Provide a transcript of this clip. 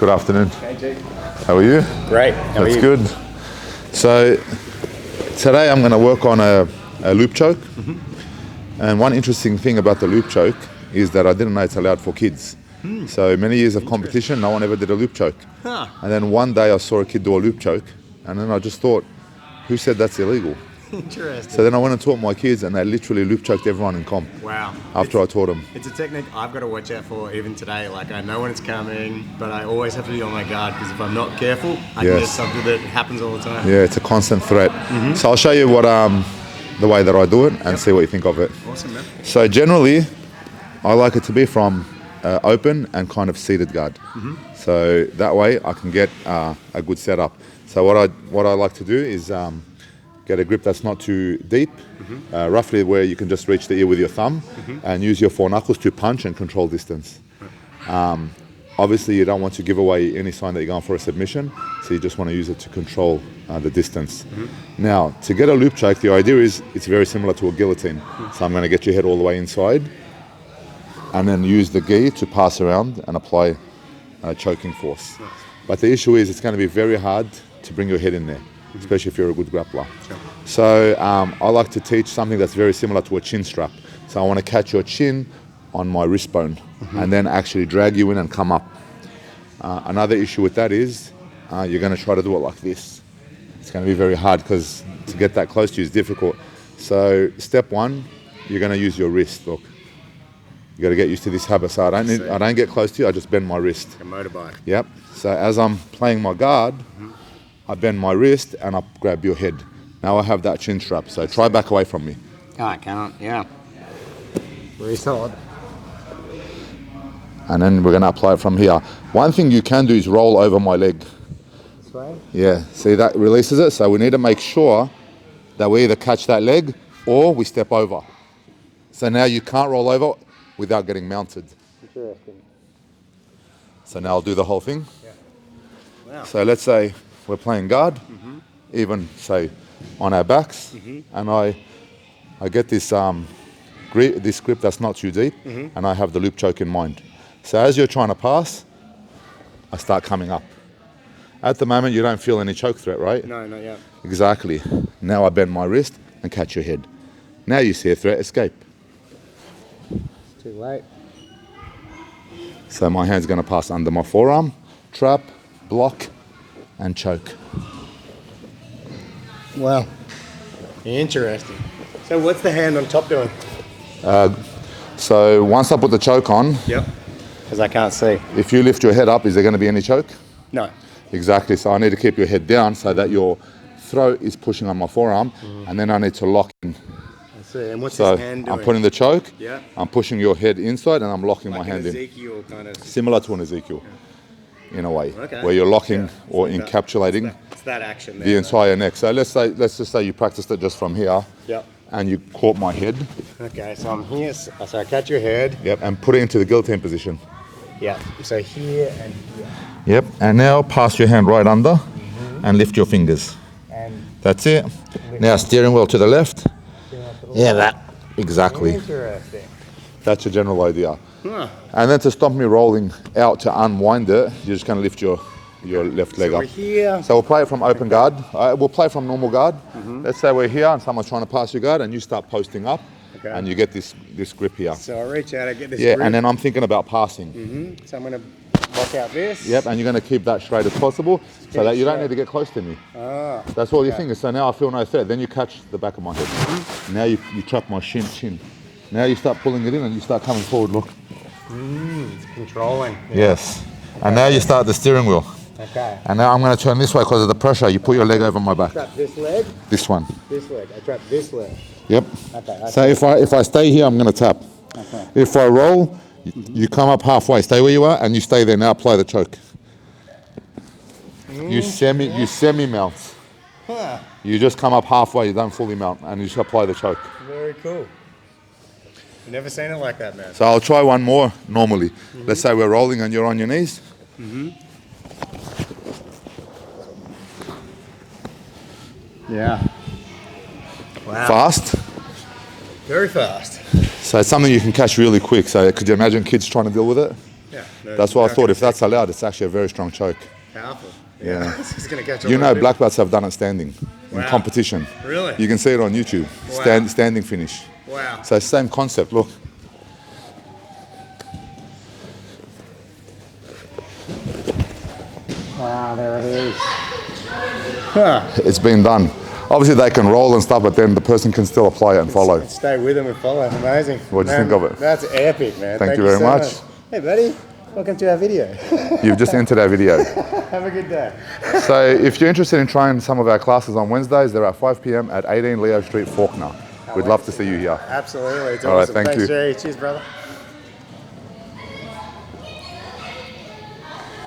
Good afternoon. Hey, Jake. How are you? Great. How are you? That's good. So today I'm going to work on a loop choke. And one interesting thing about the loop choke is that I didn't know it's allowed for kids. So many years of competition, no one ever did a loop choke. Huh. And then one day I saw a kid do a loop choke, and then I just thought, who said that's illegal? Interesting. So then I went and taught my kids, and they literally loop choked everyone in comp. Wow. After I taught them. It's a technique I've got to watch out for even today. Like, I know when it's coming, but I always have to be on my guard because if I'm not careful, I can get something that happens all the time. Yeah, it's a constant threat. So I'll show you what the way that I do it and see what you think of it. Awesome, man. So generally, I like it to be from open and kind of seated guard. So that way I can get a good setup. So what I like to do is get a grip that's not too deep, roughly where you can just reach the ear with your thumb, and use your four knuckles to punch and control distance. Obviously, you don't want to give away any sign that you're going for a submission, so you just want to use it to control the distance. Now, to get a loop choke, the idea is it's very similar to a guillotine. So I'm going to get your head all the way inside, and then use the gi to pass around and apply choking force. But the issue is it's going to be very hard to bring your head in there, especially if you're a good grappler. So I like to teach something that's very similar to a chin strap. So I want to catch your chin on my wrist bone and then actually drag you in and come up. Another issue with that is you're going to try to do it like this. It's going to be very hard because to get that close to you is difficult. So step one, you're going to use your wrist. Look, you got to get used to this habit. So I don't get close to you. I just bend my wrist. A motorbike. Yep. So as I'm playing my guard, I bend my wrist and I grab your head. Now I have that chin strap. So try back away from me. Oh, I can't. Yeah. Very solid. And then we're going to apply it from here. One thing you can do is roll over my leg. This way? Yeah, see that releases it. So we need to make sure that we either catch that leg or we step over. So now you can't roll over without getting mounted. Interesting. So now I'll do the whole thing. Yeah. Wow. So let's say we're playing guard, even say on our backs, and I get this grip that's not too deep, and I have the loop choke in mind. So as you're trying to pass, I start coming up. At the moment, you don't feel any choke threat, right? No, not yet. Exactly. Now I bend my wrist and catch your head. Now you see a threat, escape. Too late. So my hand's going to pass under my forearm, trap, block, and choke. Wow. Interesting. So what's the hand on top doing? So once I put the choke on, Yep. Because I can't see. if you lift your head up, is there going to be any choke? No. Exactly. So I need to keep your head down so that your throat is pushing on my forearm, and then I need to lock in. I see. And what's So this hand doing? I'm putting the choke, Yeah. I'm pushing your head inside, and I'm locking like my hand in. Ezekiel kind of. Similar to an Ezekiel, in a way, Okay. where you're locking or It's encapsulating It's that action there. the entire neck. So let's just say you practiced it just from here, Yep. and you caught my head, Okay, so I'm here. So I catch your head. yep, and put it into the guillotine position. Yeah. So here and here. Yep, and now pass your hand right under and lift your fingers. And That's it. Now steering wheel to the left. Yeah, that. Exactly. interesting. That's your general idea. Huh. And then to stop me rolling out to unwind it, you're just going to lift your left leg So up. we're here. So we'll play it from open guard. We'll play from normal guard. Let's say we're here and someone's trying to pass your guard and you start posting up, Okay. and you get this grip here. So I reach out, I get this Yeah, grip. and then I'm thinking about passing. So I'm going to lock out this. Yep, and you're going to keep that straight as possible so that you don't straight. need to get close to me. Ah. That's all your fingers. So now I feel no threat. Then you catch the back of my head. Now you trap my chin. Now you start pulling it in and you start coming forward, look. It's controlling. Yes. And now you start the steering wheel. Okay. And now I'm going to turn this way because of the pressure. You put your leg over my back. Trap this leg, This one. this leg. I trap this leg. Yep. Okay. So if I stay here, I'm going to tap. Okay. If I roll, you come up halfway. Stay where you are and you stay there. Now apply the choke. You semi mount. Huh. You just come up halfway. You don't fully mount, and you just apply the choke. Very cool. I've never seen it like that, man. So I'll try one more normally. Let's say we're rolling and you're on your knees. Yeah. Wow. Fast. Very fast. So it's something you can catch really quick. So could you imagine kids trying to deal with it? Yeah. That's why I thought if that's allowed, it's actually a very strong choke. Powerful. Yeah. This is going to catch You know, black belts have done it standing in competition. Really? You can see it on YouTube. Wow. Standing finish. Wow. So same concept. Look. Wow, there it is. It's been done. Obviously they can roll and stuff, but then the person can still apply it and follow. Stay with them and follow. Amazing. What do you think of it? That's epic, man. Thank you very so much. Hey, buddy. Welcome to our video. You've just entered our video. Have a good day. So if you're interested in trying some of our classes on Wednesdays, they're at 5 p.m. at 18 Leo Street, Faulkner. We'd love to see you here. Absolutely. It's All right, awesome. thank Thanks, you. Jay. Cheers, brother.